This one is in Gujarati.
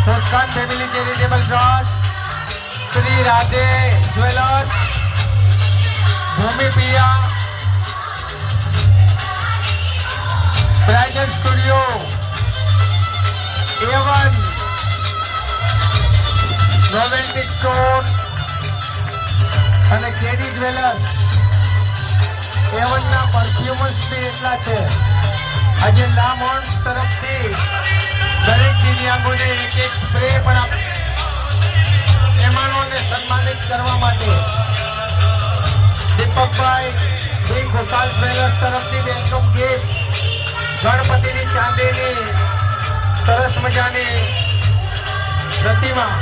મુસ્કાન family charitable trust, Shri Radhe jewellers, Bhumi Piya, bridal studio, A1 novelty store અને કેડી જ્વેલર્સ. A1 ના પરફ્યુમર્સ બી એટલા છે. આજે લામોણ તરફથી દરેક દિવ્યાંગોને એક સ્પ્રે પણ મહેમાનોને સન્માનિત કરવા માટે દીપકભાઈ બી ખુશાલ જ્વેલર્સ તરફથી વેલકમ ગિફ્ટ, ગણપતિની ચાંદીની સરસ મજાની પ્રતિમા